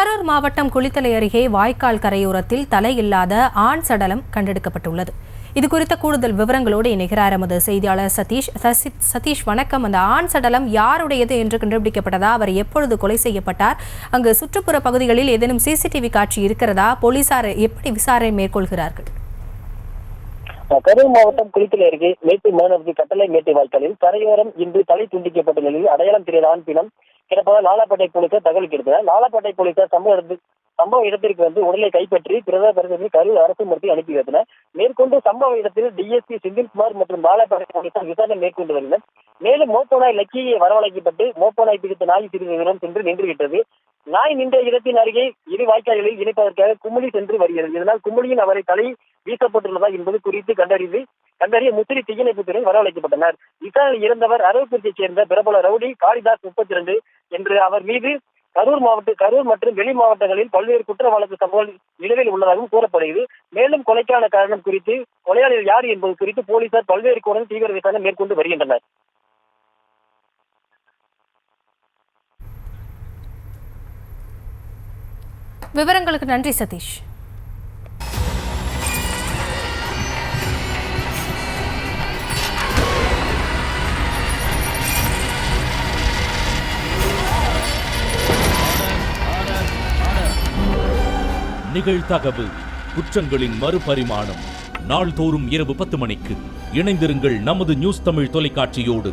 கரூர் மாவட்டம் குளித்தலை அருகே வாய்க்கால் கரையோரத்தில் தலையில்லாத ஆண் சடலம் கண்டெடுக்கப்பட்டுள்ளது. இதுகுறித்த கூடுதல் விவரங்களோடு இணைகிறார் எமது செய்தியாளர் சதீஷ். சதீஷ், வணக்கம். அந்த ஆண் சடலம் யாருடையது என்று கண்டுபிடிக்கப்பட்டதா? அவர் எப்பொழுது கொலை செய்யப்பட்டார்? அங்கு சுற்றுப்புற பகுதிகளில் ஏதேனும் சிசிடிவி காட்சி இருக்கிறதா? போலீசார் எப்படி விசாரணை மேற்கொள்கிறார்கள்? கரூர் மாவட்டம் குளித்தலை அருகே மேட்டு மாணவர்ஜி கட்டளை மேட்டு வாய்க்காலில் கரையோரம் இன்று தலை துண்டிக்கப்பட்ட நிலையில் அடையாளம் தெரியாத ஆண் பிணம் கிடப்பதால் லாலாப்பேட்டை போலீசார் தகவல் கிடைத்தனர். லாலாப்பேட்டை போலீசார் சம்பவ இடத்திற்கு உடலை கைப்பற்றி பிரேத பரிசோதனை கரூர் அரசு மருத்துவமனைக்கு அனுப்பி வைத்தனர். மேற்கொண்டு சம்பவ இடத்தில் டிஎஸ்பி செந்தில்குமார் மற்றும் லாலாப்பேட்டை போலீசார் விசாரணை மேற்கொண்டு வருகின்றனர். மேலும் மோப்பநாய் லக்கியை வரவழைக்கப்பட்டு மோப்பநாய் பிடித்த நாய் சிறிது நேரம் சென்று நின்றுவிட்டது. நாய் நின்ற இடத்தின் அருகே இரு வாய்க்கால்களில் இணைப்பதற்காக குமிழி சென்று வருகிறது. இதனால் குமிழியில் அவரை தலை வீசப்பட்டுள்ளதா என்பது குறித்து கண்டறிய முசிறி தீயணைப்புத்துறை வரவழைக்கப்பட்டனர். விசாரணை இருந்தவர் அரவக்குறிச்சியைச் சேர்ந்த பிரபல ரவுடி காளிதாஸ் 32 என்று அவர் மீது கரூர் மற்றும் வெளி மாவட்டங்களில் பல்வேறு குற்ற வழக்கு சம்பவங்கள் நிலுவையில் உள்ளதாகவும் கூறப்படுகிறது. மேலும் கொலைக்கான காரணம் குறித்து, கொலையாளிகள் யார் என்பது குறித்து போலீசார் பல்வேறு கோணங்களில் தீவிர விசாரணை மேற்கொண்டு வருகின்றனர். விவரங்களுக்கு நன்றி சதீஷ். நிகழ்தகவு குற்றங்களின் மறுபரிமாணம். நாள்தோறும் இரவு 10 மணிக்கு இணைந்திருங்கள் நமது நியூஸ் தமிழ் தொலைக்காட்சியோடு.